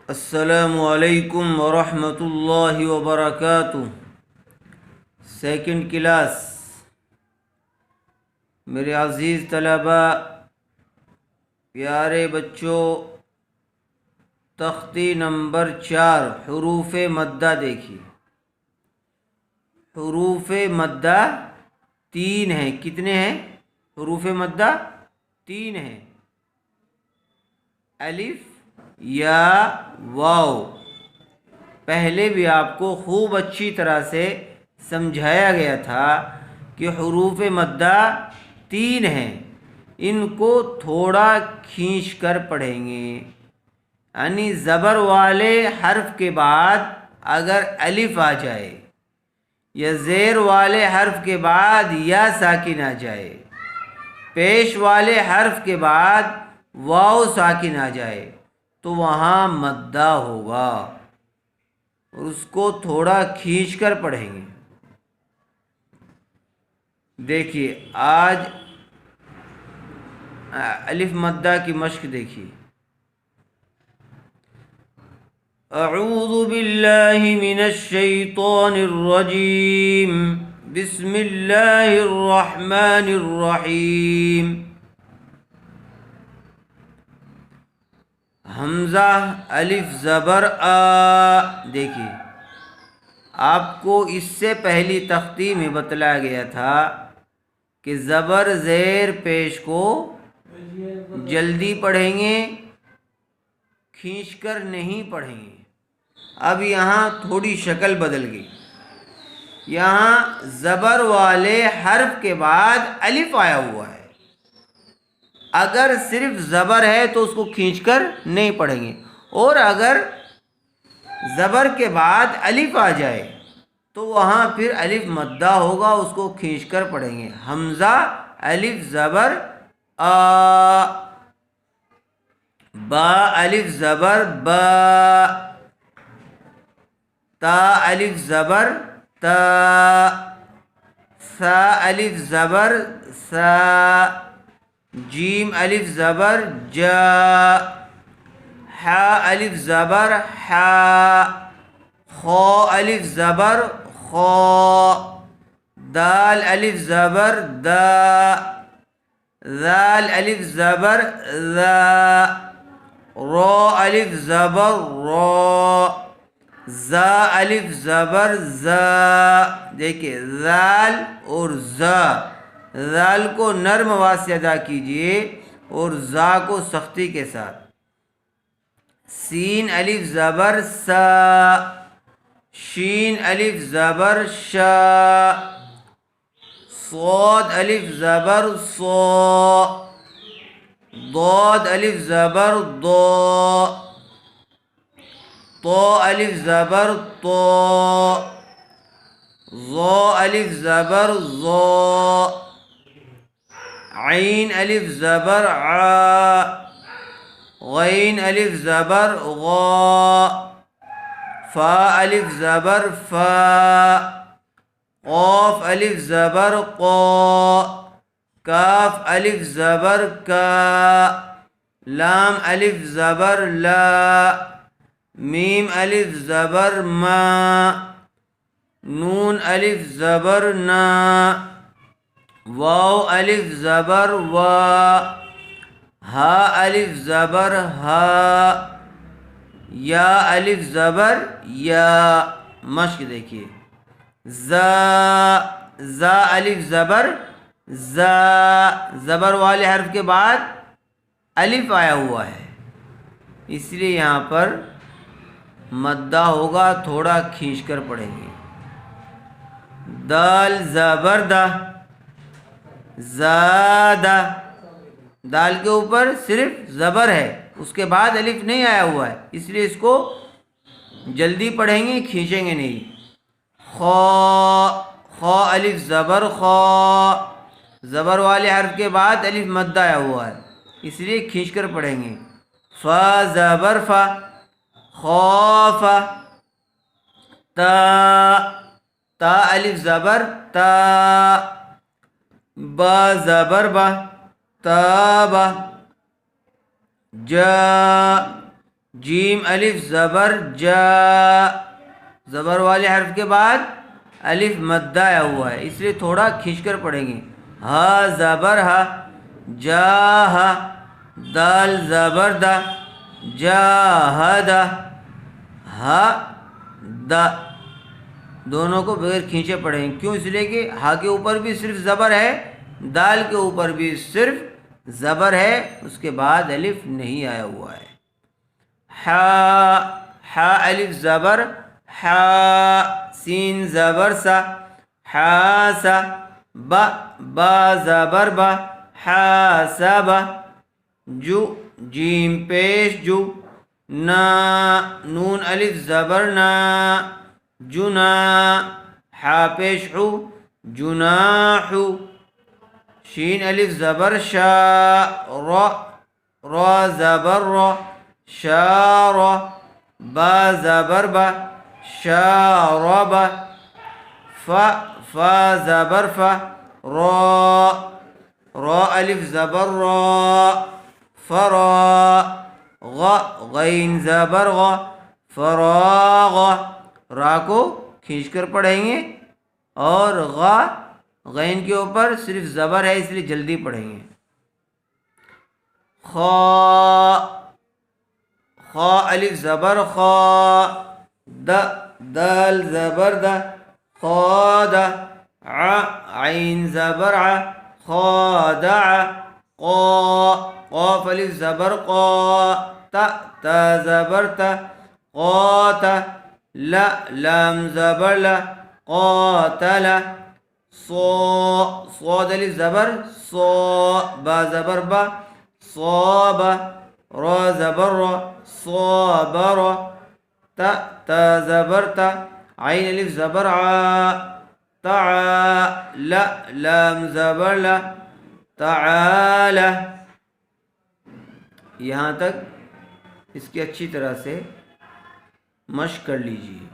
السلام علیکم ورحمۃ اللہ وبرکاتہ۔ سیکنڈ کلاس میرے عزیز طلبہ، پیارے بچوں، تختی نمبر 4 حروف مدہ دیکھیے۔ حروف مدہ 3 ہیں۔ کتنے ہیں حروف مدہ؟ 3 ہیں۔ الف یا واو۔ پہلے بھی آپ کو خوب اچھی طرح سے سمجھایا گیا تھا کہ حروف مدہ 3 ہیں، ان کو تھوڑا کھینچ کر پڑھیں گے۔ یعنی زبر والے حرف کے بعد اگر الف آ جائے یا زیر والے حرف کے بعد یا ساکن آ جائے، پیش والے حرف کے بعد واو ساکن آ جائے تو وہاں مدہ ہوگا، اور اس کو تھوڑا کھینچ کر پڑھیں گے۔ دیکھیے آج الف مدہ کی مشق دیکھیے۔ اعوذ باللہ من الشیطان الرجیم، بسم اللہ الرحمن الرحیم۔ حمزہ الف زبر آ۔ دیکھیے آپ کو اس سے پہلی تختی میں بتلایا گیا تھا کہ زبر زیر پیش کو جلدی پڑھیں گے، کھینچ کر نہیں پڑھیں گے۔ اب یہاں تھوڑی شکل بدل گئی۔ یہاں زبر والے حرف کے بعد الف آیا ہوا ہے، اگر صرف زبر ہے تو اس کو کھینچ کر نہیں پڑھیں گے، اور اگر زبر کے بعد الف آ جائے تو وہاں پھر الف مدہ ہوگا، اس کو کھینچ کر پڑھیں گے۔ حمزہ الف زبر آ، با الف زبر با، تا الف زبر تا، سا الف زبر سا، جیم الف زبر جا، حا الف زبر حا، خو الف زبر خو، دال الف زبر دا، ذال الف زبر ذا، رو الف زبر رو، زا الف زبر زا۔ دیکھیں ذال اور زا، ذال کو نرم آواز سے ادا کیجئے اور زا کو سختی کے ساتھ۔ سین الف زبر سا، شین الف زبر شا، صاد الف زبر صا، ضاد الف زبر ضا، طا الف زبر طا، ظا الف زبر ظا، عین الف زبر عا، غین الف زبر غا، فا الف زبر فا، قاف الف زبر قا، کاف الف زبر کا، لام الف زبر لا، میم الف زبر ما، نون الف زبر نا، واو الف زبر وا، ہا الف زبر ہا، یا الف زبر یا۔ مشق دیکھیے زا، زا الف زبر زا، زبر والے حرف کے بعد الف آیا ہوا ہے، اس لیے یہاں پر مدہ ہوگا، تھوڑا کھینچ کر پڑھیں گے۔ دال زبر دا، زادہ، دال کے اوپر صرف زبر ہے، اس کے بعد الف نہیں آیا ہوا ہے، اس لیے اس کو جلدی پڑھیں گے، کھینچیں گے نہیں۔ خو، خو الف زبر خو، زبر والے حرف کے بعد الف مد آیا ہوا ہے، اس لیے کھینچ کر پڑھیں گے۔ فا زبر فا، خوف، تا، تا الف زبر تا، با زبر با، تاب، جا، جیم الف زبر جا، زبر والے حرف کے بعد الف مد آیا ہوا ہے، اس لیے تھوڑا کھینچ کر پڑھیں گے. ہا زبر ہا، جا ہا. دال زبر دا، جا ہا دا. ہا دا، دونوں کو بغیر کھینچے پڑھیں گے. کیوں؟ اس لیے کہ ہا کے اوپر بھی صرف زبر ہے، دال کے اوپر بھی صرف زبر ہے، اس کے بعد الف نہیں آیا ہوا ہے. حا، حا الف زبر حا، سین زبر سا، حاسا. با، با زبر با، حاسبا. جو، جیم پیش جو. نا، نون الف زبر نا، جنا. حا پیش حو، جناح. شین الف زبر شا، را، را زبر را، شار. با زبر با، شارب. فا، فا زبر فا، را، را الف زبر را، فرا. غ، غین زبر غ، فراغ. را کو کھینچ کر پڑھیں گے، اور غ، غین کے اوپر صرف زبر ہے اس لیے جلدی پڑھیں گے. خا، خا الف زبر خا، د، دال زبر دا، خاد. ع، عین زبر ع، خادع. قا، قاف الف زبر قا، تا، تا زبر تا، قات. لا، لام زبر لا، قاتل. صا، صاد الف زبر صا، با زبر با، صاب. را زبر را، صابر. تا، تا زبر تا، عین الف زبر ع، تعا. لا، لام زبر لا، تعالی. یہاں تک اس کی اچھی طرح سے مشق کر لیجیے.